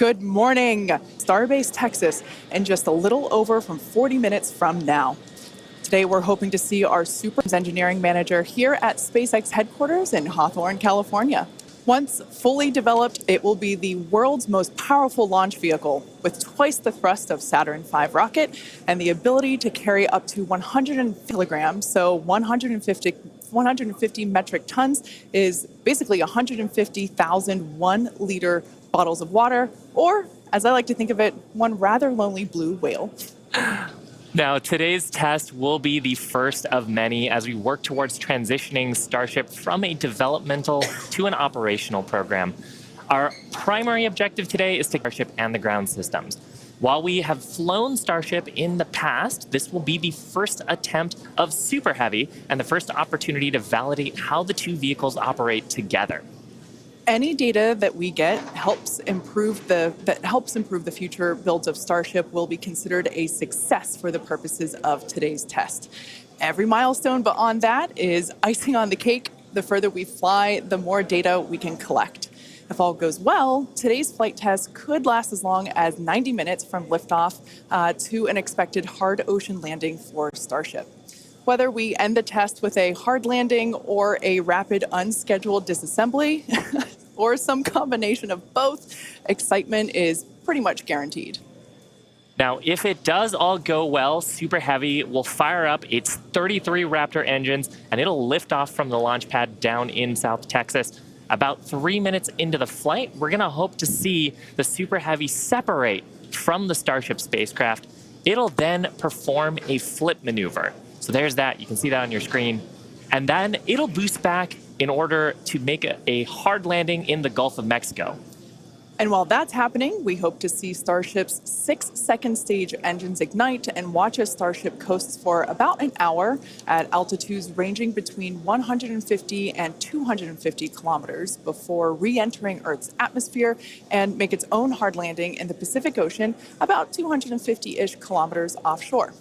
Good morning, Starbase, Texas, in just a little over from 40 minutes from now. Today, we're hoping to see our super engineering manager here at SpaceX headquarters in Hawthorne, California. Once fully developed, it will be the world's most powerful launch vehicle with twice the thrust of Saturn V rocket and the ability to carry up to 100 kilograms, so 150 metric tons is basically 150,000 one-liter bottles of water, or, as I like to think of it, one rather lonely blue whale. Now, today's test will be the first of many as we work towards transitioning Starship from a developmental to an operational program. Our primary objective today is to Starship and the ground systems. While we have flown Starship in the past, this will be the first attempt of Super Heavy and the first opportunity to validate how the two vehicles operate together. Any data that we get helps improve the future builds of Starship will be considered a success for the purposes of today's test. Every milestone beyond that is icing on the cake. The further we fly, the more data we can collect. If all goes well, today's flight test could last as long as 90 minutes from liftoff to an expected hard ocean landing for Starship. Whether we end the test with a hard landing or a rapid unscheduled disassembly, or some combination of both, excitement is pretty much guaranteed. Now, if it does all go well, Super Heavy will fire up its 33 Raptor engines, and it'll lift off from the launch pad down in South Texas. About 3 minutes into the flight, we're going to hope to see the Super Heavy separate from the Starship spacecraft. It'll then perform a flip maneuver. So there's that. You can see that on your screen. And then it'll boost back in order to make a hard landing in the Gulf of Mexico. And while that's happening, we hope to see Starship's 6-second stage engines ignite and watch as Starship coasts for about an hour at altitudes ranging between 150 and 250 kilometers before re-entering Earth's atmosphere and make its own hard landing in the Pacific Ocean about 250-ish kilometers offshore.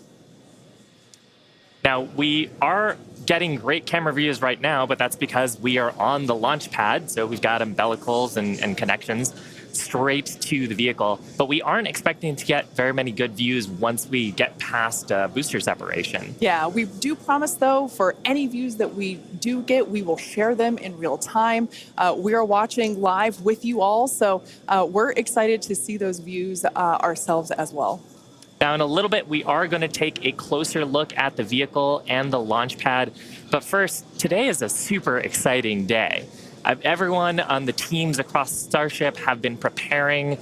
Now, we are getting great camera views right now, but that's because we are on the launch pad, so we've got umbilicals and connections straight to the vehicle. But we aren't expecting to get very many good views once we get past booster separation. Yeah, we do promise, though, for any views that we do get, we will share them in real time. We are watching live with you all, so we're excited to see those views ourselves as well. Now, in a little bit, we are going to take a closer look at the vehicle and the launch pad. But first, today is a super exciting day. Everyone on the teams across Starship have been preparing,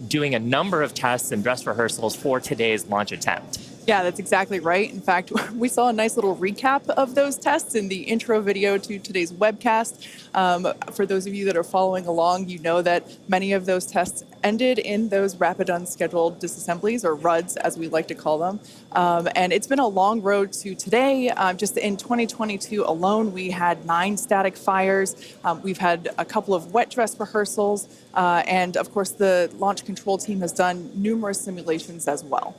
doing a number of tests and dress rehearsals for today's launch attempt. Yeah, that's exactly right. In fact, we saw a nice little recap of those tests in the intro video to today's webcast. For those of you that are following along, you know that many of those tests ended in those rapid unscheduled disassemblies, or RUDs, as we like to call them. And it's been a long road to today. Just in 2022 alone, we had 9 static fires. We've had a couple of wet dress rehearsals. And of course, the launch control team has done numerous simulations as well.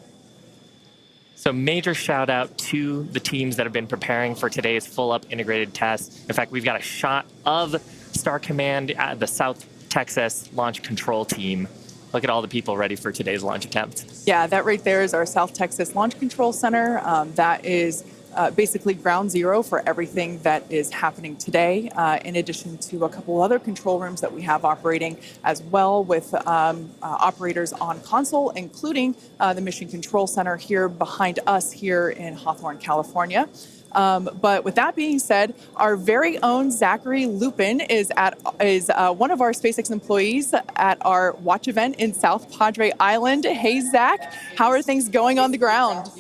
So major shout out to the teams that have been preparing for today's full-up integrated test. In fact, we've got a shot of Star Command at the South Texas launch control team. Look at all the people ready for today's launch attempt. Yeah, that right there is our South Texas Launch Control Center. That is basically ground zero for everything that is happening today, in addition to a couple other control rooms that we have operating as well with operators on console, including the Mission Control Center here behind us here in Hawthorne, California. But with that being said, our very own Zachary Lupin is one of our SpaceX employees at our watch event in South Padre Island. Hey, Zach, how are things going on the ground?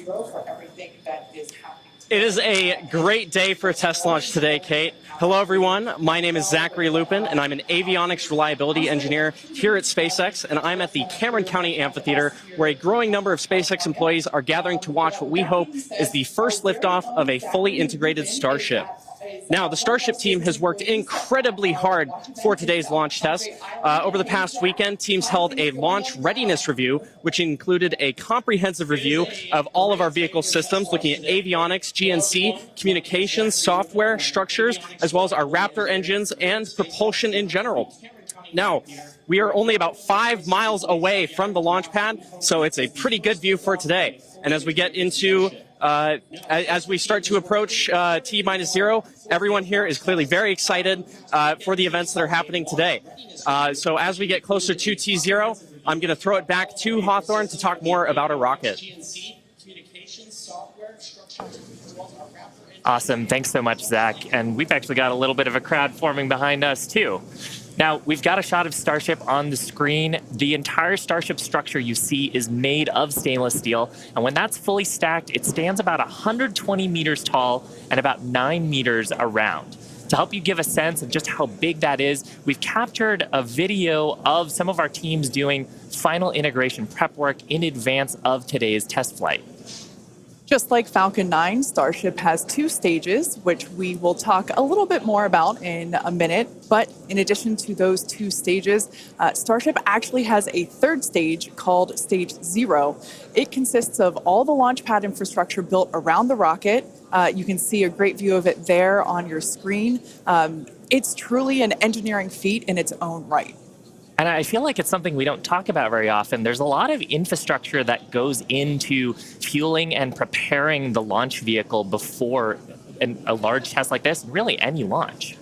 It is a great day for a test launch today, Kate. Hello, everyone. My name is Zachary Lupin, and I'm an avionics reliability engineer here at SpaceX, and I'm at the Cameron County Amphitheater, where a growing number of SpaceX employees are gathering to watch what we hope is the first liftoff of a fully integrated Starship. Now, the Starship team has worked incredibly hard for today's launch test. Over the past weekend, teams held a launch readiness review, which included a comprehensive review of all of our vehicle systems, looking at avionics, GNC, communications, software, structures, as well as our Raptor engines and propulsion in general. Now, we are only about 5 miles away from the launch pad, so it's a pretty good view for today. And as we get into, as we start to approach T-0, everyone here is clearly very excited for the events that are happening today. So as we get closer to T0, I'm going to throw it back to Hawthorne to talk more about a rocket. Awesome. Thanks so much, Zach. And we've actually got a little bit of a crowd forming behind us, too. Now, we've got a shot of Starship on the screen. The entire Starship structure you see is made of stainless steel. And when that's fully stacked, it stands about 120 meters tall and about 9 meters around. To help you give a sense of just how big that is, we've captured a video of some of our teams doing final integration prep work in advance of today's test flight. Just like Falcon 9, Starship has 2 stages, which we will talk a little bit more about in a minute. But in addition to those 2 stages, Starship actually has a 3rd stage called Stage 0. It consists of all the launch pad infrastructure built around the rocket. You can see a great view of it there on your screen. It's truly an engineering feat in its own right. And I feel like it's something we don't talk about very often. There's a lot of infrastructure that goes into fueling and preparing the launch vehicle before a large test like this, really any launch.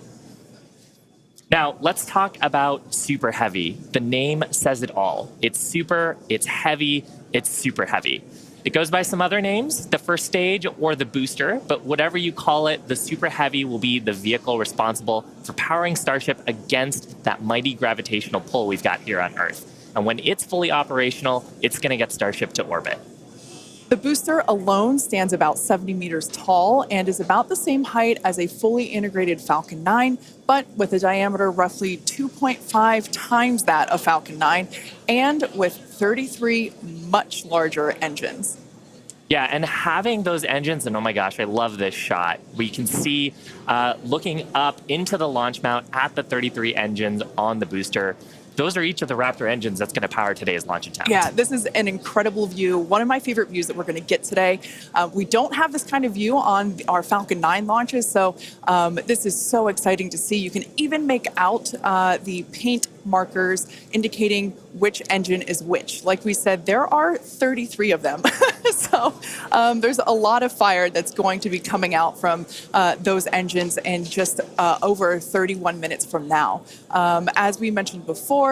Now, let's talk about Super Heavy. The name says it all. It's super, it's heavy, it's super heavy. It goes by some other names, the first stage or the booster, but whatever you call it, the Super Heavy will be the vehicle responsible for powering Starship against that mighty gravitational pull we've got here on Earth. And when it's fully operational, it's going to get Starship to orbit. The booster alone stands about 70 meters tall and is about the same height as a fully integrated Falcon 9, but with a diameter roughly 2.5 times that of Falcon 9 and with 33 much larger engines. Yeah, and having those engines, and oh my gosh, I love this shot. We can see looking up into the launch mount at the 33 engines on the booster. Those are each of the Raptor engines that's going to power today's launch attempt. Yeah, this is an incredible view. One of my favorite views that we're going to get today. We don't have this kind of view on our Falcon 9 launches, so this is so exciting to see. You can even make out the paint markers indicating which engine is which. Like we said, there are 33 of them. So there's a lot of fire that's going to be coming out from those engines in just over 31 minutes from now. As we mentioned before,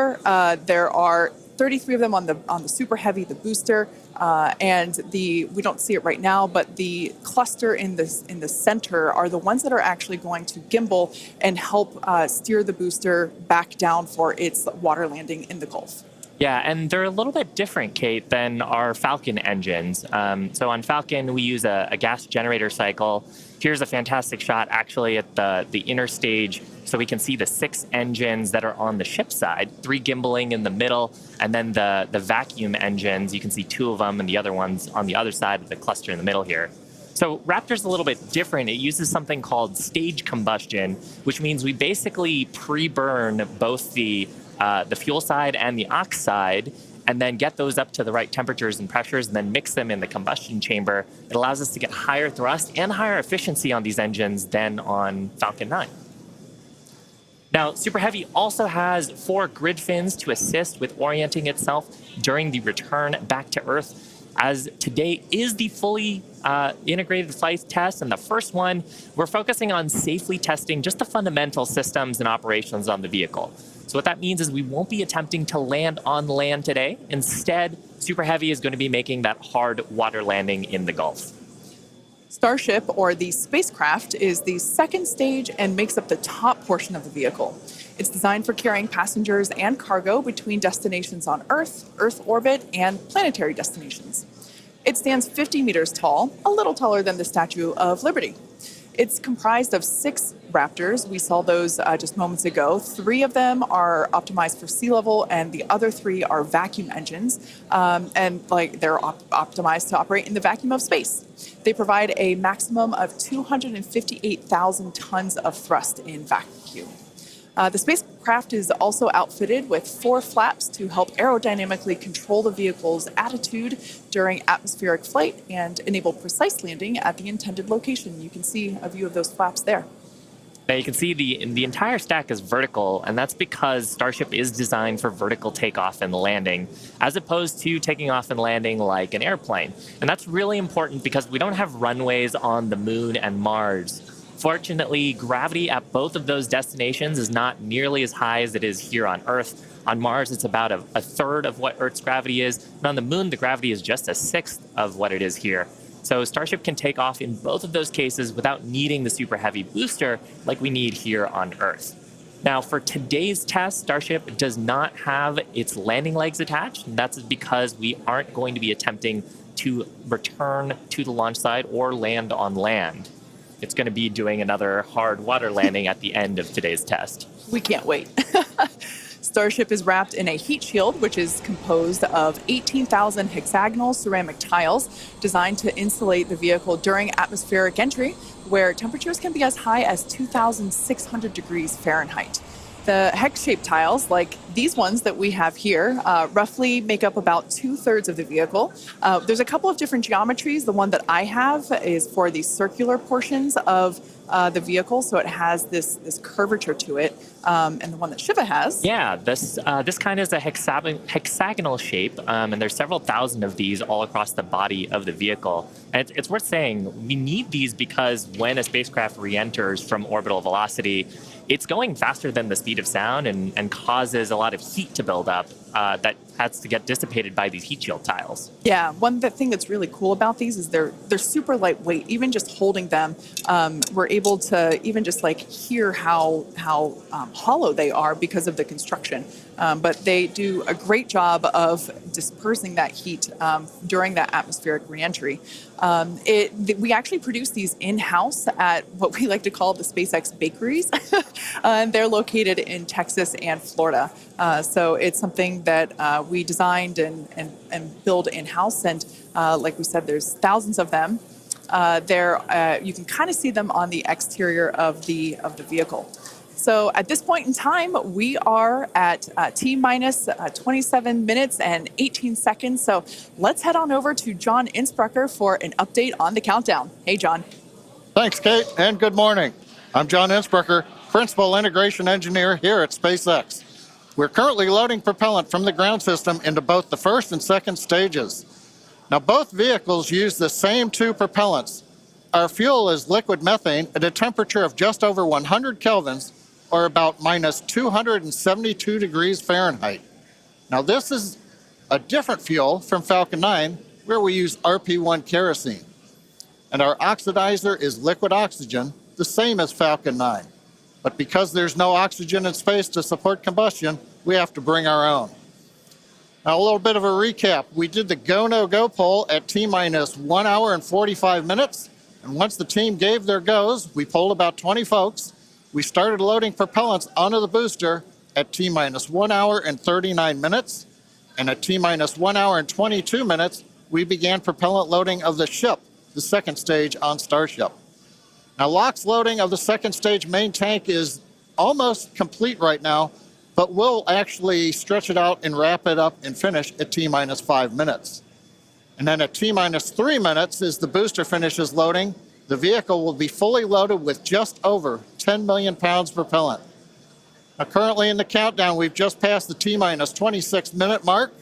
there are 33 of them on the Super Heavy, the booster, and we don't see it right now, but the cluster in the center are the ones that are actually going to gimbal and help steer the booster back down for its water landing in the Gulf. Yeah, and they're a little bit different, Kate, than our Falcon engines. So on Falcon, we use a gas generator cycle. Here's a fantastic shot, actually, at the inner stage, so we can see the 6 engines that are on the ship side, 3 gimbaling in the middle, and then the vacuum engines, you can see 2 of them, and the other ones on the other side of the cluster in the middle here. So Raptor's a little bit different. It uses something called stage combustion, which means we basically pre-burn both the fuel side and the aux side, and then get those up to the right temperatures and pressures, and then mix them in the combustion chamber. It allows us to get higher thrust and higher efficiency on these engines than on Falcon 9. Now, Super Heavy also has 4 grid fins to assist with orienting itself during the return back to Earth, as today is the fully integrated flight test, and the first one, we're focusing on safely testing just the fundamental systems and operations on the vehicle. So what that means is we won't be attempting to land on land today. Instead, Super Heavy is going to be making that hard water landing in the Gulf. Starship, or the spacecraft, is the 2nd stage and makes up the top portion of the vehicle. It's designed for carrying passengers and cargo between destinations on Earth, Earth orbit, and planetary destinations. It stands 50 meters tall, a little taller than the Statue of Liberty. It's comprised of 6 Raptors. We saw those just moments ago. 3 of them are optimized for sea level, and the other 3 are vacuum engines, and they're optimized to operate in the vacuum of space. They provide a maximum of 258,000 tons of thrust in vacuum. The spacecraft is also outfitted with 4 flaps to help aerodynamically control the vehicle's attitude during atmospheric flight and enable precise landing at the intended location. You can see a view of those flaps there. Now you can see the entire stack is vertical, and that's because Starship is designed for vertical takeoff and landing, as opposed to taking off and landing like an airplane. And that's really important because we don't have runways on the Moon and Mars. Fortunately, gravity at both of those destinations is not nearly as high as it is here on Earth. On Mars, it's about a third of what Earth's gravity is, and on the Moon, the gravity is just a sixth of what it is here. So Starship can take off in both of those cases without needing the super heavy booster like we need here on Earth. Now, for today's test, Starship does not have its landing legs attached. And that's because we aren't going to be attempting to return to the launch site or land on land. It's going to be doing another hard water landing at the end of today's test. We can't wait. Starship is wrapped in a heat shield, which is composed of 18,000 hexagonal ceramic tiles designed to insulate the vehicle during atmospheric entry, where temperatures can be as high as 2,600 degrees Fahrenheit. The hex-shaped tiles, like these ones that we have here, roughly make up about 2/3 of the vehicle. There's a couple of different geometries. The one that I have is for the circular portions of the vehicle, so it has this curvature to it. And the one that Shiva has. Yeah, this kind is a hexagonal shape, and there's several thousand of these all across the body of the vehicle. And it's worth saying we need these because when a spacecraft re-enters from orbital velocity, it's going faster than the speed of sound and causes a lot of heat to build up that has to get dissipated by these heat shield tiles. Yeah, thing that's really cool about these is they're super lightweight. Even just holding them, we're able to even just like hear how hollow they are because of the construction. But they do a great job of dispersing that heat during that atmospheric reentry. We actually produce these in-house at what we like to call the SpaceX bakeries. And they're located in Texas and Florida. So it's something that we designed and build in-house. And like we said, there's thousands of them. You can kind of see them on the exterior of the vehicle. So at this point in time, we are at T-minus 27 minutes and 18 seconds. So let's head on over to John Innsbrucker for an update on the countdown. Hey, John. Thanks, Kate, and good morning. I'm John Innsbrucker, Principal Integration Engineer here at SpaceX. We're currently loading propellant from the ground system into both the first and second stages. Now, both vehicles use the same two propellants. Our fuel is liquid methane at a temperature of just over 100 kelvins, or about minus 272 degrees Fahrenheit. Now, this is a different fuel from Falcon 9, where we use RP1 kerosene. And our oxidizer is liquid oxygen, the same as Falcon 9. But because there's no oxygen in space to support combustion, we have to bring our own. Now, a little bit of a recap. We did the go, no go poll at T-minus 1 hour and 45 minutes. And once the team gave their goes, we polled about 20 folks. We started loading propellants onto the booster at T-minus 1 hour and 39 minutes. And at T-minus 1 hour and 22 minutes, we began propellant loading of the ship, the second stage on Starship. Now, LOX loading of the second stage main tank is almost complete right now, but we'll actually stretch it out and wrap it up and finish at T-minus 5 minutes. And then at T-minus 3 minutes, as the booster finishes loading, the vehicle will be fully loaded with just over 10 million pounds propellant. Now, currently in the countdown, we've just passed the T-minus 26 minute mark.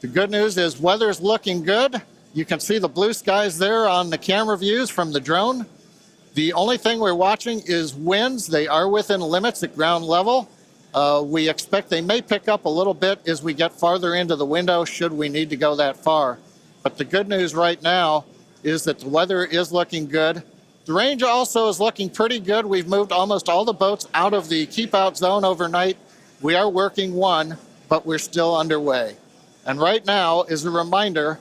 The good news is weather's looking good. You can see the blue skies there on the camera views from the drone. The only thing we're watching is winds. They are within limits at ground level. We expect they may pick up a little bit as we get farther into the window should we need to go that far. But the good news right now is that the weather is looking good. The range also is looking pretty good. We've moved almost all the boats out of the keep out zone overnight. We are working one, but we're still underway. And right now, as a reminder,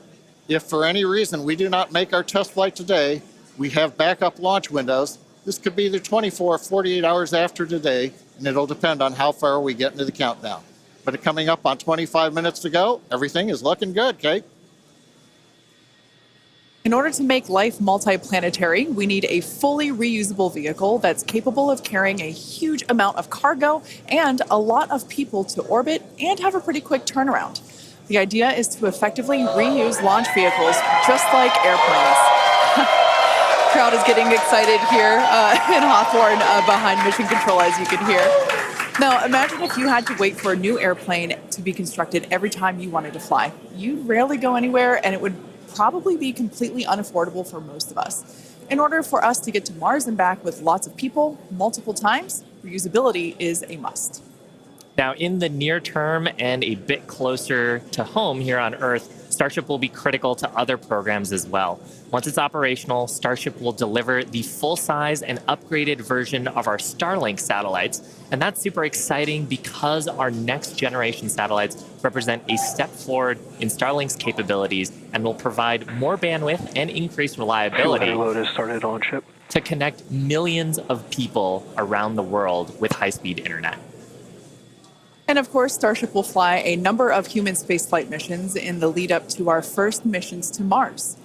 if for any reason we do not make our test flight today, we have backup launch windows. This could be either 24 or 48 hours after today, and it'll depend on how far we get into the countdown. But coming up on 25 minutes to go, everything is looking good, Kate. In order to make life multiplanetary, we need a fully reusable vehicle that's capable of carrying a huge amount of cargo and a lot of people to orbit and have a pretty quick turnaround. The idea is to effectively reuse launch vehicles just like airplanes. Crowd is getting excited here in Hawthorne behind Mission Control, as you can hear. Now, imagine if you had to wait for a new airplane to be constructed every time you wanted to fly. You'd rarely go anywhere, and it would probably be completely unaffordable for most of us. In order for us to get to Mars and back with lots of people, multiple times, reusability is a must. Now, in the near term and a bit closer to home here on Earth, Starship will be critical to other programs as well. Once it's operational, Starship will deliver the full-size and upgraded version of our Starlink satellites. And that's super exciting because our next generation satellites represent a step forward in Starlink's capabilities and will provide more bandwidth and increased reliability to connect millions of people around the world with high-speed internet. And of course, Starship will fly a number of human spaceflight missions in the lead up to our first missions to Mars.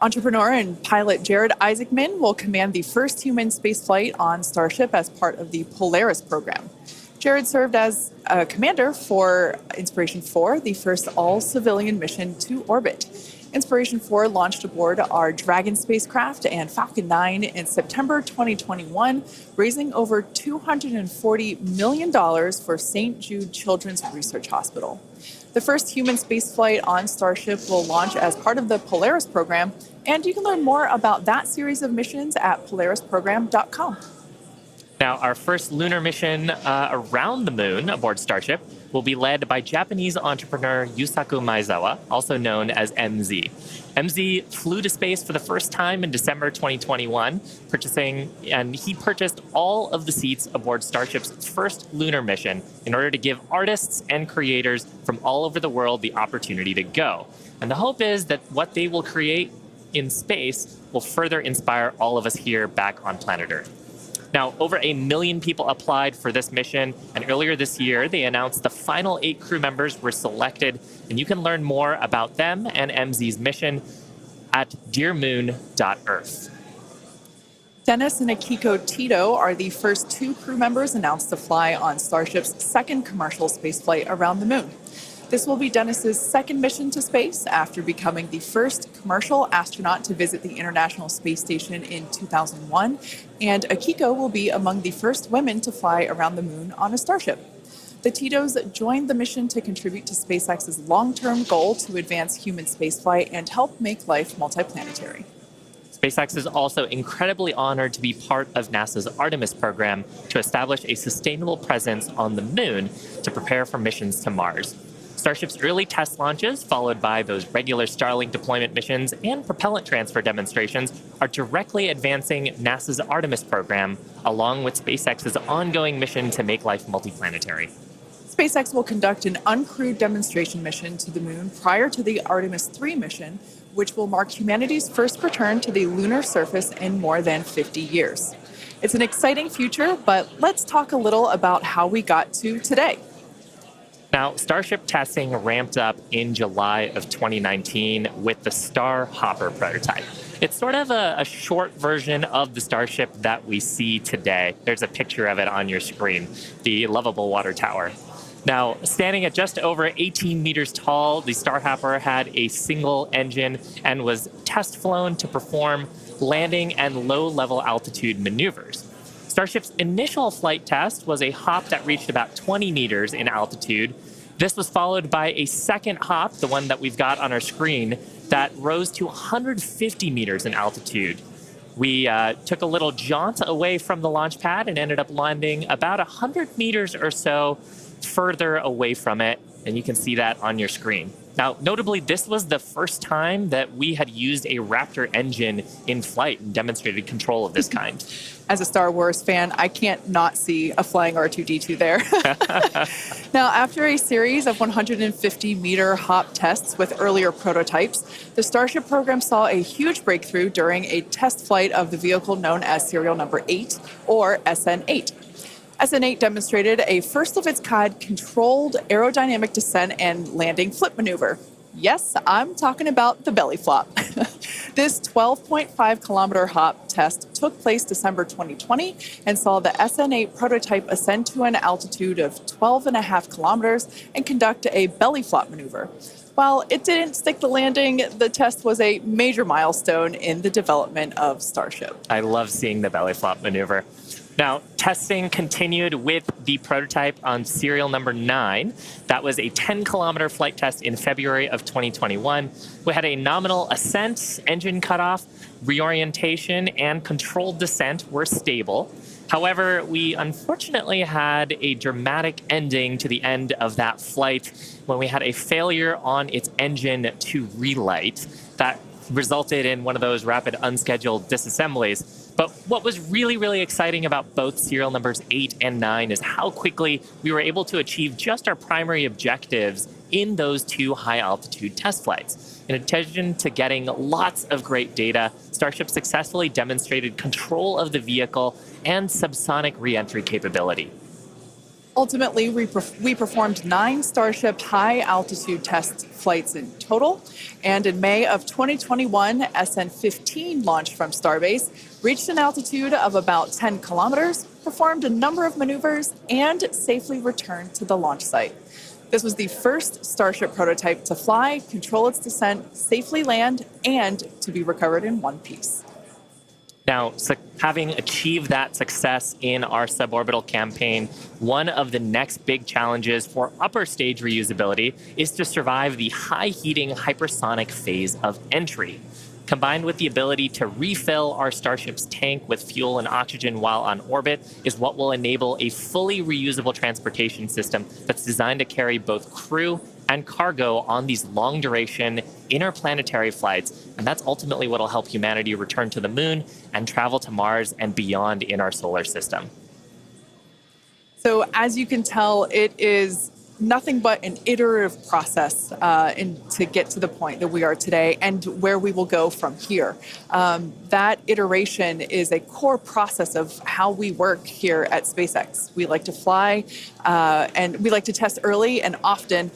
Entrepreneur and pilot Jared Isaacman will command the first human spaceflight on Starship as part of the Polaris program. Jared served as a commander for Inspiration 4, the first all-civilian mission to orbit. Inspiration 4 launched aboard our Dragon spacecraft and Falcon 9 in September 2021, raising over $240 million for St. Jude Children's Research Hospital. The first human spaceflight on Starship will launch as part of the Polaris program, and you can learn more about that series of missions at polarisprogram.com. Now, our first lunar mission around the moon aboard Starship will be led by Japanese entrepreneur Yusaku Maezawa, also known as MZ. MZ flew to space for the first time in December 2021, he purchased all of the seats aboard Starship's first lunar mission in order to give artists and creators from all over the world the opportunity to go. And the hope is that what they will create in space will further inspire all of us here back on planet Earth. Now, over 1 million people applied for this mission, and earlier this year, they announced the final 8 crew members were selected, and you can learn more about them and MZ's mission at dearmoon.earth. Dennis and Akiko Tito are the first 2 crew members announced to fly on Starship's second commercial spaceflight around the moon. This will be Dennis's second mission to space after becoming the first commercial astronaut to visit the International Space Station in 2001, and Akiko will be among the first women to fly around the moon on a Starship. The Titos joined the mission to contribute to SpaceX's long-term goal to advance human spaceflight and help make life multiplanetary. SpaceX is also incredibly honored to be part of NASA's Artemis program to establish a sustainable presence on the moon to prepare for missions to Mars. Starship's early test launches, followed by those regular Starlink deployment missions and propellant transfer demonstrations, are directly advancing NASA's Artemis program, along with SpaceX's ongoing mission to make life multiplanetary. SpaceX will conduct an uncrewed demonstration mission to the moon prior to the Artemis 3 mission, which will mark humanity's first return to the lunar surface in more than 50 years. It's an exciting future, but let's talk a little about how we got to today. Now, Starship testing ramped up in July of 2019 with the Star Hopper prototype. It's sort of a short version of the Starship that we see today. There's a picture of it on your screen, the lovable water tower. Now, standing at just over 18 meters tall, the Star Hopper had a single engine and was test flown to perform landing and low-level altitude maneuvers. Starship's initial flight test was a hop that reached about 20 meters in altitude. This was followed by a second hop, the one that we've got on our screen, that rose to 150 meters in altitude. We took a little jaunt away from the launch pad and ended up landing about 100 meters or so further away from it, and you can see that on your screen. Now, notably, this was the first time that we had used a Raptor engine in flight and demonstrated control of this kind. As a Star Wars fan, I can't not see a flying R2-D2 there. Now, after a series of 150-meter hop tests with earlier prototypes, the Starship program saw a huge breakthrough during a test flight of the vehicle known as serial number 8, or SN8. SN8 demonstrated a first-of-its-kind controlled aerodynamic descent and landing flip maneuver. Yes, I'm talking about the belly flop. This 12.5 kilometer hop test took place December 2020 and saw the SN8 prototype ascend to an altitude of 12.5 kilometers and conduct a belly flop maneuver. While it didn't stick the landing, the test was a major milestone in the development of Starship. I love seeing the belly flop maneuver. Now, testing continued with the prototype on serial number 9. That was a 10-kilometer flight test in February of 2021. We had a nominal ascent, engine cutoff, reorientation, and controlled descent were stable. However, we unfortunately had a dramatic ending to the end of that flight when we had a failure on its engine to relight. That resulted in one of those rapid unscheduled disassemblies. But what was really, really exciting about both serial numbers 8 and 9 is how quickly we were able to achieve just our primary objectives in those 2 high-altitude test flights. In addition to getting lots of great data, Starship successfully demonstrated control of the vehicle and subsonic re-entry capability. Ultimately, we performed 9 Starship high-altitude test flights in total, and in May of 2021, SN15 launched from Starbase, reached an altitude of about 10 kilometers, performed a number of maneuvers, and safely returned to the launch site. This was the first Starship prototype to fly, control its descent, safely land, and to be recovered in one piece. Now, having achieved that success in our suborbital campaign, one of the next big challenges for upper stage reusability is to survive the high heating hypersonic phase of entry. Combined with the ability to refill our Starship's tank with fuel and oxygen while on orbit is what will enable a fully reusable transportation system that's designed to carry both crew and cargo on these long-duration interplanetary flights. And that's ultimately what will help humanity return to the moon and travel to Mars and beyond in our solar system. So as you can tell, it is nothing but an iterative process to get to the point that we are today and where we will go from here. That iteration is a core process of how we work here at SpaceX. We like to fly and we like to test early and often,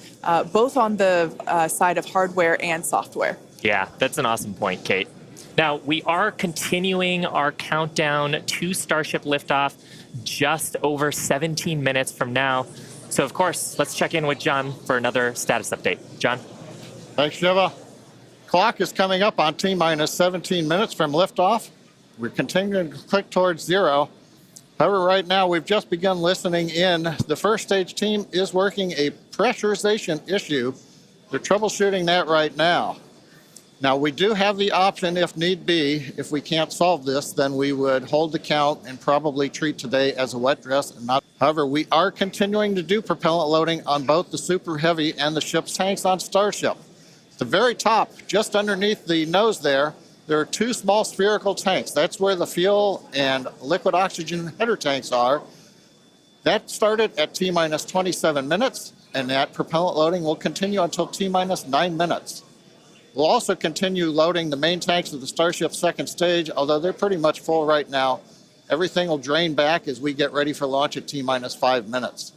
both on the side of hardware and software. Yeah, that's an awesome point, Kate. Now, we are continuing our countdown to Starship liftoff just over 17 minutes from now. So, of course, let's check in with John for another status update. John? Thanks, Shiva. Clock is coming up on T-minus 17 minutes from liftoff. We're continuing to click towards 0. However, right now we've just begun listening in. The first stage team is working a pressurization issue. They're troubleshooting that right now. Now, we do have the option, if need be, if we can't solve this, then we would hold the count and probably treat today as a wet dress and not. However, we are continuing to do propellant loading on both the Super Heavy and the ship's tanks on Starship. At the very top, just underneath the nose there are 2 small spherical tanks. That's where the fuel and liquid oxygen header tanks are. That started at T-minus 27 minutes, and that propellant loading will continue until T-minus 9 minutes. We'll also continue loading the main tanks of the Starship second stage, although they're pretty much full right now. Everything will drain back as we get ready for launch at T-minus 5 minutes.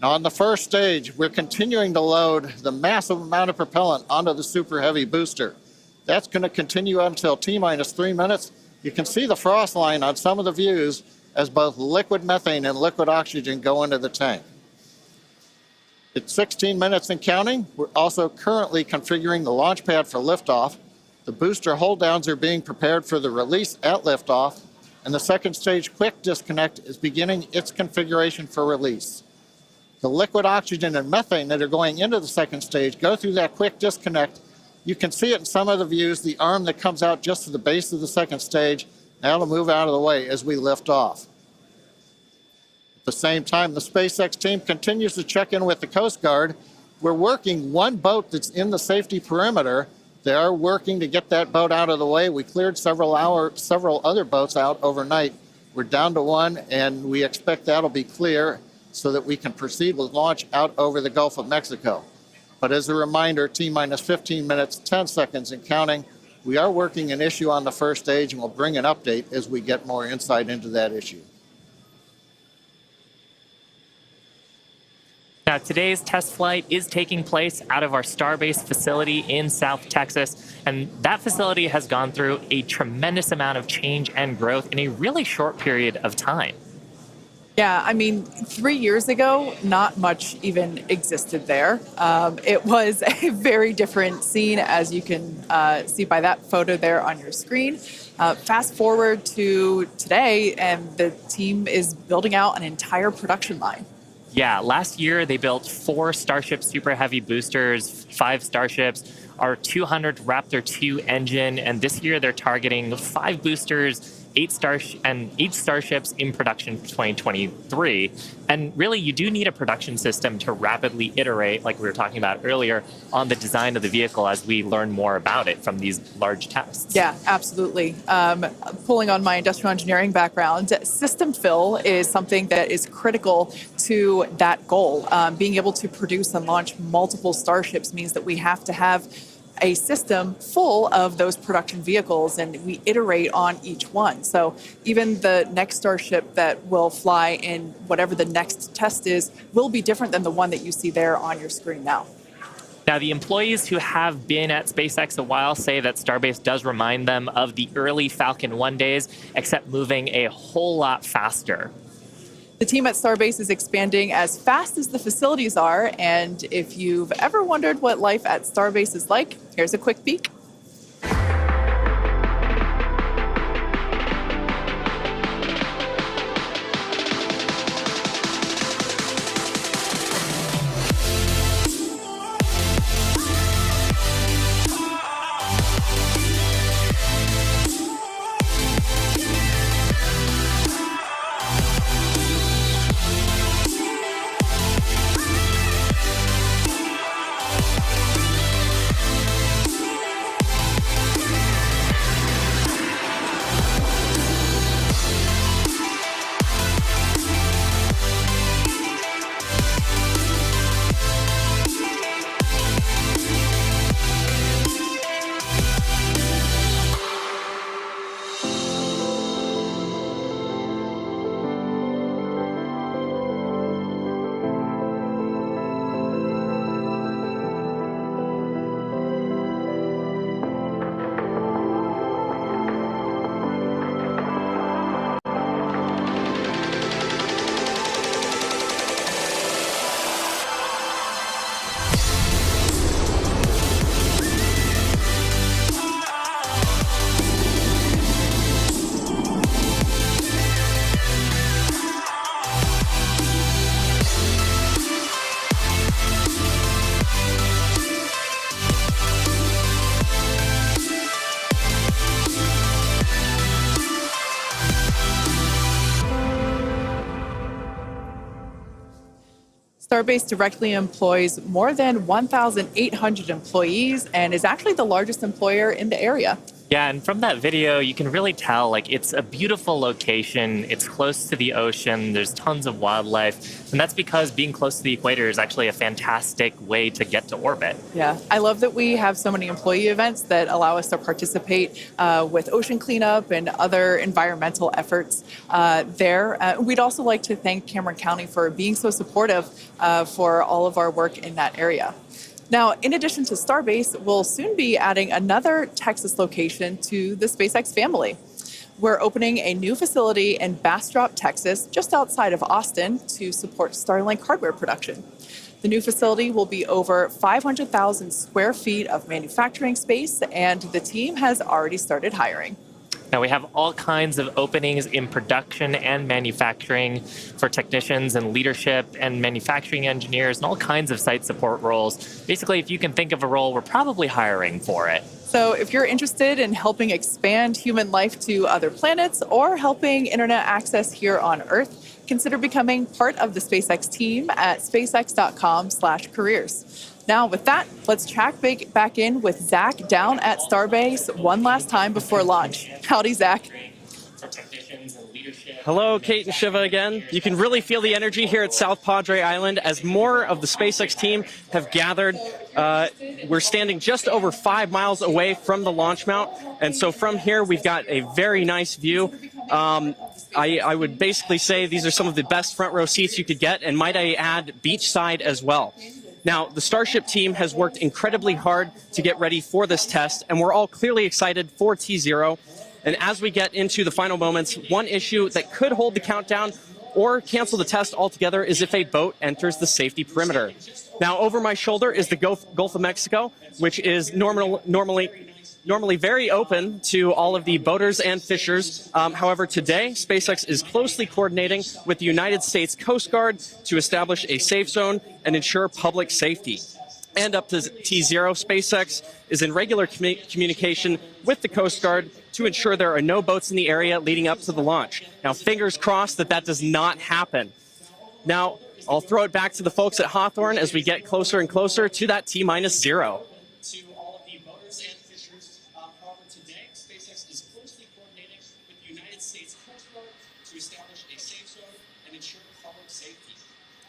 Now, on the first stage, we're continuing to load the massive amount of propellant onto the Super Heavy booster. That's going to continue until T-minus 3 minutes. You can see the frost line on some of the views as both liquid methane and liquid oxygen go into the tank. It's 16 minutes and counting. We're also currently configuring the launch pad for liftoff. The booster hold downs are being prepared for the release at liftoff, and the second stage quick disconnect is beginning its configuration for release. The liquid oxygen and methane that are going into the second stage go through that quick disconnect. You can see it in some of the views, the arm that comes out just to the base of the second stage. Now it'll move out of the way as we lift off. At the same time, the SpaceX team continues to check in with the Coast Guard. We're working one boat that's in the safety perimeter. They are working to get that boat out of the way. We cleared several other boats out overnight. We're down to 1, and we expect that'll be clear so that we can proceed with launch out over the Gulf of Mexico. But as a reminder, T-minus 15 minutes, 10 seconds and counting. We are working an issue on the first stage, and we'll bring an update as we get more insight into that issue. Now, today's test flight is taking place out of our Starbase facility in South Texas, and that facility has gone through a tremendous amount of change and growth in a really short period of time. Yeah, I mean, 3 years ago, not much even existed there. It was a very different scene, as you can see by that photo there on your screen. Fast forward to today, and the team is building out an entire production line. Yeah, last year they built 4 Starship Super Heavy boosters, 5 Starships, our 200 Raptor 2 engine, and this year they're targeting 5 boosters, 8 Starships in production for 2023. And really, you do need a production system to rapidly iterate, like we were talking about earlier, on the design of the vehicle as we learn more about it from these large tests. Yeah, absolutely. Pulling on my industrial engineering background, system fill is something that is critical to that goal. Being able to produce and launch multiple Starships means that we have to have a system full of those production vehicles, and we iterate on each one. So even the next Starship that will fly in whatever the next test is will be different than the one that you see there on your screen now. Now, the employees who have been at SpaceX a while say that Starbase does remind them of the early Falcon 1 days, except moving a whole lot faster. The team at Starbase is expanding as fast as the facilities are, and if you've ever wondered what life at Starbase is like, here's a quick peek. Starbase directly employs more than 1,800 employees and is actually the largest employer in the area. Yeah, and from that video, you can really tell, like, it's a beautiful location. It's close to the ocean. There's tons of wildlife. And that's because being close to the equator is actually a fantastic way to get to orbit. Yeah, I love that we have so many employee events that allow us to participate with ocean cleanup and other environmental efforts there. We'd also like to thank Cameron County for being so supportive for all of our work in that area. Now, in addition to Starbase, we'll soon be adding another Texas location to the SpaceX family. We're opening a new facility in Bastrop, Texas, just outside of Austin, to support Starlink hardware production. The new facility will be over 500,000 square feet of manufacturing space, and the team has already started hiring. Now, we have all kinds of openings in production and manufacturing for technicians and leadership and manufacturing engineers and all kinds of site support roles. Basically, if you can think of a role, we're probably hiring for it. So if you're interested in helping expand human life to other planets or helping internet access here on Earth, consider becoming part of the SpaceX team at spacex.com/careers. Now, with that, let's check back in with Zach down at Starbase one last time before launch. Howdy, Zach. Hello, Kate and Shiva again. You can really feel the energy here at South Padre Island as more of the SpaceX team have gathered. We're standing just over 5 miles away from the launch mount, and so from here we've got a very nice view I would basically say these are some of the best front row seats you could get, and might I add, beachside as well. Now, the Starship team has worked incredibly hard to get ready for this test, and we're all clearly excited for T0. And as we get into the final moments, one issue that could hold the countdown or cancel the test altogether is if a boat enters the safety perimeter. Now, over my shoulder is the Gulf of Mexico, which is normally very open to all of the boaters and fishers. However, today, SpaceX is closely coordinating with the United States Coast Guard to establish a safe zone and ensure public safety. And up to T0, SpaceX is in regular communication with the Coast Guard to ensure there are no boats in the area leading up to the launch. Now, fingers crossed that does not happen. Now, I'll throw it back to the folks at Hawthorne as we get closer and closer to that T-0. To all of the boaters and fishers, however, today, SpaceX is closely coordinating with the United States Coast Guard to establish a safe zone and ensure public safety.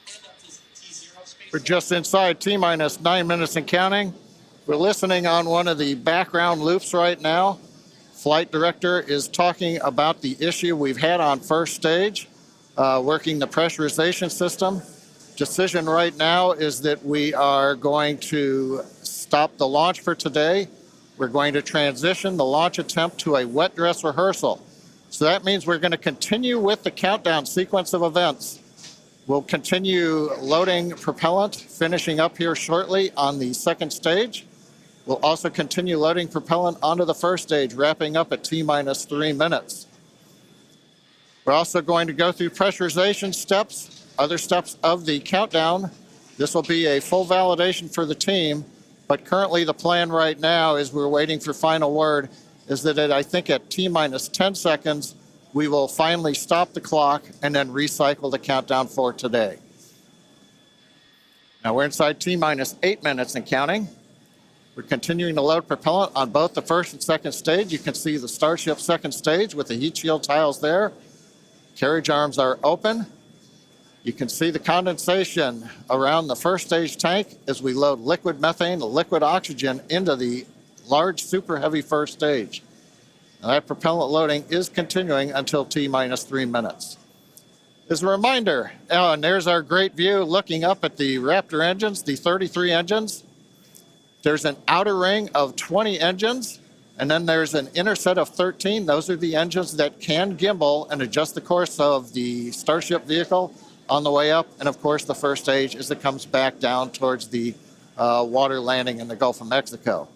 And up to T0, SpaceX. We're just inside T-minus 9 minutes and counting. We're listening on one of the background loops right now. Flight director is talking about the issue we've had on first stage, working the pressurization system. Decision right now is that we are going to stop the launch for today. We're going to transition the launch attempt to a wet dress rehearsal. So that means we're going to continue with the countdown sequence of events. We'll continue loading propellant, finishing up here shortly on the second stage. We'll also continue loading propellant onto the first stage, wrapping up at T-minus 3 minutes. We're also going to go through pressurization steps, other steps of the countdown. This will be a full validation for the team, but currently the plan right now is we're waiting for final word, is that I think at T-minus 10 seconds, we will finally stop the clock and then recycle the countdown for today. Now we're inside T-minus 8 minutes and counting. We're continuing to load propellant on both the first and second stage. You can see the Starship second stage with the heat shield tiles there. Carriage arms are open. You can see the condensation around the first stage tank as we load liquid methane, liquid oxygen into the large super heavy first stage. Now that propellant loading is continuing until T-minus 3 minutes. As a reminder, and there's our great view looking up at the Raptor engines, the 33 engines. There's an outer ring of 20 engines, and then there's an inner set of 13. Those are the engines that can gimbal and adjust the course of the Starship vehicle on the way up. And of course, the first stage as it comes back down towards the water landing in the Gulf of Mexico.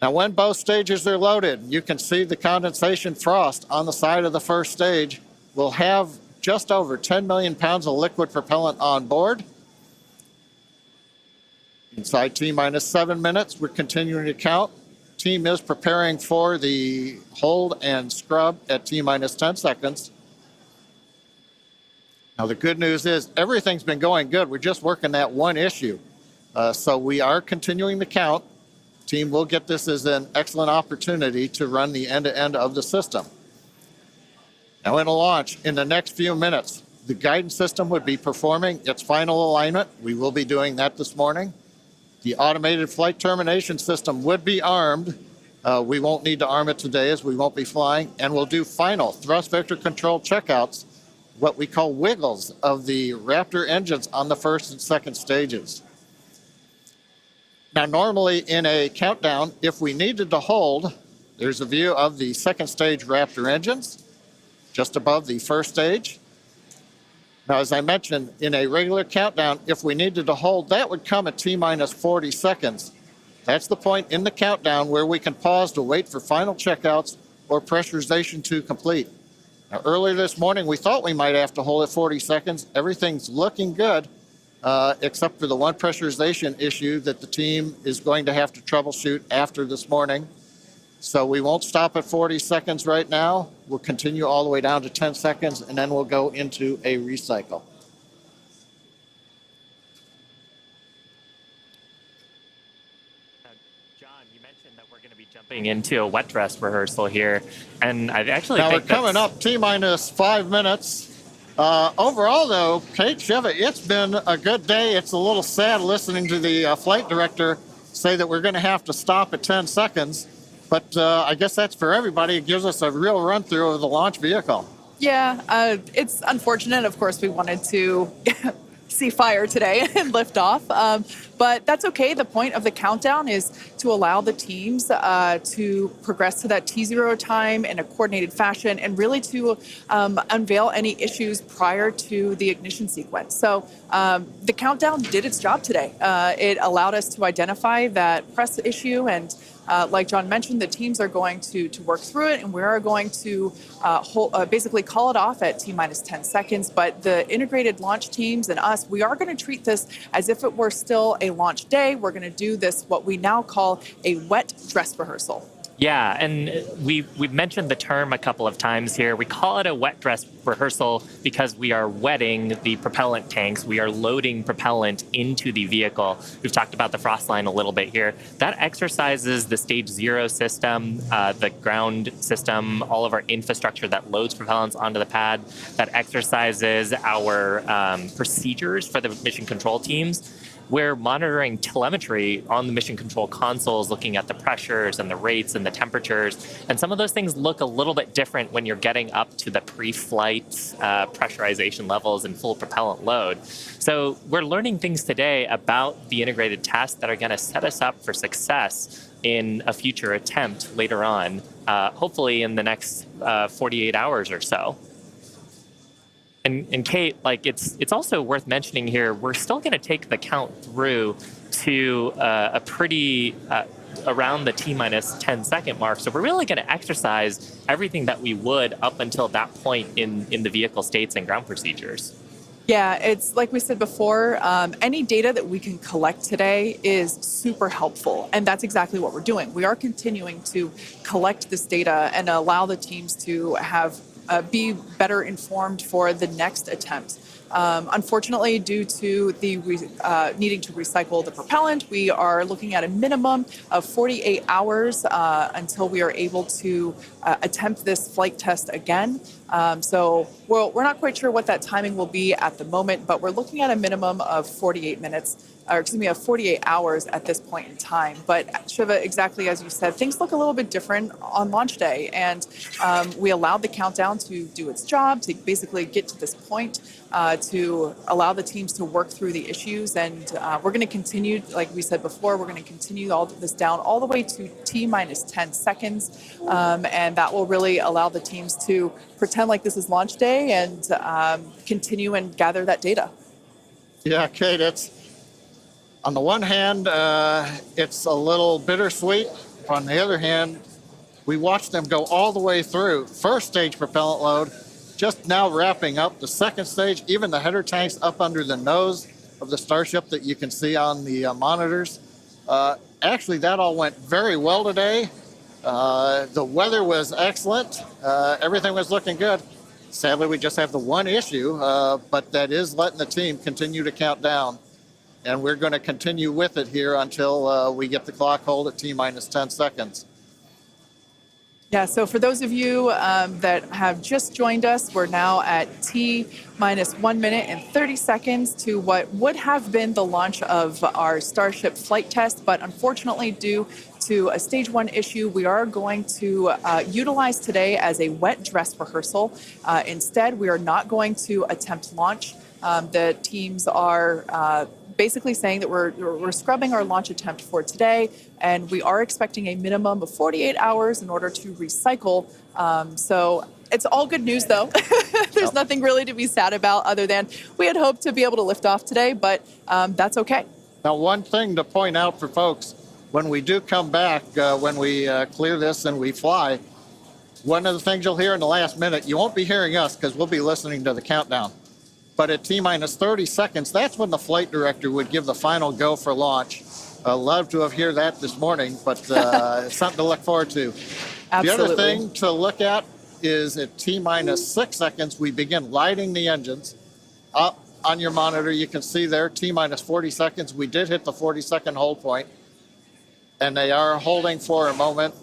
Now, when both stages are loaded, you can see the condensation frost on the side of the first stage. We'll have just over 10 million pounds of liquid propellant on board. Inside T-minus 7 minutes, we're continuing to count. Team is preparing for the hold and scrub at T-minus 10 seconds. Now, the good news is everything's been going good. We're just working that one issue. So we are continuing to count. Team will get this as an excellent opportunity to run the end-to-end of the system. Now, in a launch, in the next few minutes, the guidance system would be performing its final alignment. We will be doing that this morning. The automated flight termination system would be armed. We won't need to arm it today as we won't be flying. And we'll do final thrust vector control checkouts, what we call wiggles of the Raptor engines on the first and second stages. Now, normally in a countdown, if we needed to hold, there's a view of the second stage Raptor engines just above the first stage. Now, as I mentioned, in a regular countdown, if we needed to hold, that would come at T-minus 40 seconds. That's the point in the countdown where we can pause to wait for final checkouts or pressurization to complete. Now, earlier this morning, we thought we might have to hold at 40 seconds. Everything's looking good, except for the one pressurization issue that the team is going to have to troubleshoot after this morning. So we won't stop at 40 seconds right now. We'll continue all the way down to 10 seconds, and then we'll go into a recycle. John, you mentioned that we're going to be jumping into a wet dress rehearsal here, and I actually now think we're coming up T-minus 5 minutes. Overall, though, Kate, Shiva, it's been a good day. It's a little sad listening to the flight director say that we're going to have to stop at 10 seconds. but I guess that's for everybody. It gives us a real run through of the launch vehicle. Yeah, it's unfortunate. Of course, we wanted to see fire today and lift off, but that's okay. The point of the countdown is to allow the teams to progress to that T0 time in a coordinated fashion and really to unveil any issues prior to the ignition sequence. So the countdown did its job today. It allowed us to identify that press issue, and like John mentioned, the teams are going to work through it, and we are going to basically call it off at T-minus 10 seconds. But the integrated launch teams and us, we are going to treat this as if it were still a launch day. We're going to do this, what we now call a wet dress rehearsal. Yeah, and we've mentioned the term a couple of times here. We call it a wet dress rehearsal because we are wetting the propellant tanks. We are loading propellant into the vehicle. We've talked about the frost line a little bit here. That exercises the stage 0 system, the ground system, all of our infrastructure that loads propellants onto the pad. That exercises our procedures for the mission control teams. We're monitoring telemetry on the mission control consoles, looking at the pressures and the rates and the temperatures. And some of those things look a little bit different when you're getting up to the pre-flight pressurization levels and full propellant load. So we're learning things today about the integrated tests that are going to set us up for success in a future attempt later on, hopefully in the next 48 hours or so. And Kate, like it's also worth mentioning here, we're still going to take the count through to a pretty around the T-minus 10 second mark. So we're really going to exercise everything that we would up until that point in the vehicle states and ground procedures. Yeah, it's like we said before, any data that we can collect today is super helpful. And that's exactly what we're doing. We are continuing to collect this data and allow the teams to have be better informed for the next attempt. Unfortunately, due to the needing to recycle the propellant, we are looking at a minimum of 48 hours until we are able to attempt this flight test again. So we're not quite sure what that timing will be at the moment, but we're looking at a minimum of 48 hours at this point in time. But Shiva, exactly as you said, things look a little bit different on launch day, and we allowed the countdown to do its job, to basically get to this point, to allow the teams to work through the issues. And we're going to continue, like we said before, we're going to continue all this down all the way to T-minus 10 seconds. And that will really allow the teams to pretend like this is launch day and continue and gather that data. Yeah, Kate, it's on the one hand, it's a little bittersweet. On the other hand, we watched them go all the way through. First stage propellant load, just now wrapping up. The second stage, even the header tanks up under the nose of the Starship that you can see on the monitors. Actually, that all went very well today. The weather was excellent. Everything was looking good. Sadly, we just have the one issue, but that is letting the team continue to count down. And we're going to continue with it here until we get the clock hold at T-minus 10 seconds. Yeah, so for those of you that have just joined us, we're now at T-minus 1 minute and 30 seconds to what would have been the launch of our Starship flight test. But unfortunately, due to a stage 1 issue, we are going to utilize today as a wet dress rehearsal. Instead, we are not going to attempt launch. The teams are basically saying that we're scrubbing our launch attempt for today, and we are expecting a minimum of 48 hours in order to recycle. So it's all good news, though. There's nothing really to be sad about other than we had hoped to be able to lift off today, but that's okay. Now, one thing to point out for folks, when we do come back, when we clear this and we fly, one of the things you'll hear in the last minute, you won't be hearing us because we'll be listening to the countdown. But at T-minus 30 seconds, that's when the flight director would give the final go for launch. Love to have heard that this morning, but it's something to look forward to. Absolutely. The other thing to look at is at T-minus 6 seconds, we begin lighting the engines. Up on your monitor, you can see there, T-minus 40 seconds. We did hit the 40-second hold point, and they are holding for a moment.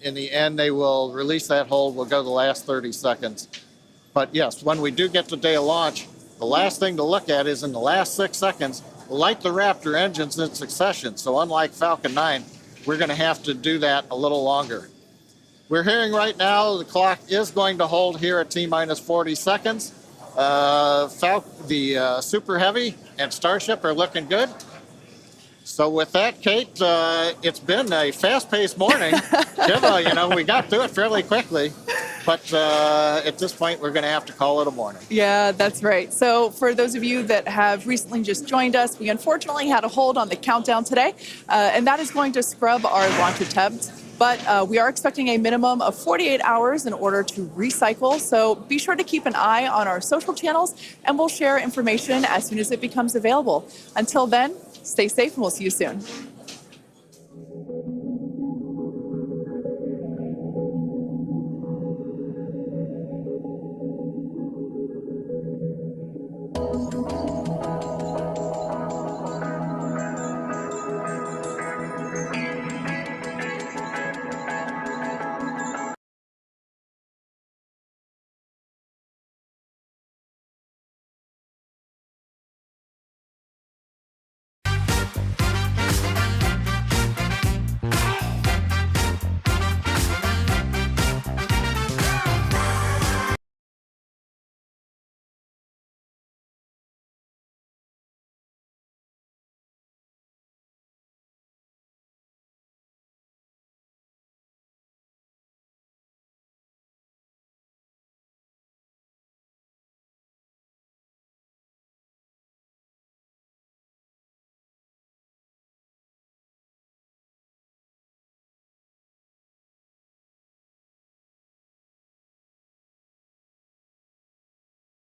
In the end, they will release that hold. We'll go the last 30 seconds. But yes, when we do get to day of launch, the last thing to look at is in the last 6 seconds, light the Raptor engines in succession. So unlike Falcon 9, we're going to have to do that a little longer. We're hearing right now the clock is going to hold here at T-minus 40 seconds. The Super Heavy and Starship are looking good. So with that, Kate, it's been a fast-paced morning. We got through it fairly quickly. But at this point, we're going to have to call it a morning. Yeah, that's right. So for those of you that have recently just joined us, we unfortunately had a hold on the countdown today, and that is going to scrub our launch attempts. But we are expecting a minimum of 48 hours in order to recycle. So be sure to keep an eye on our social channels, and we'll share information as soon as it becomes available. Until then, stay safe, and we'll see you soon.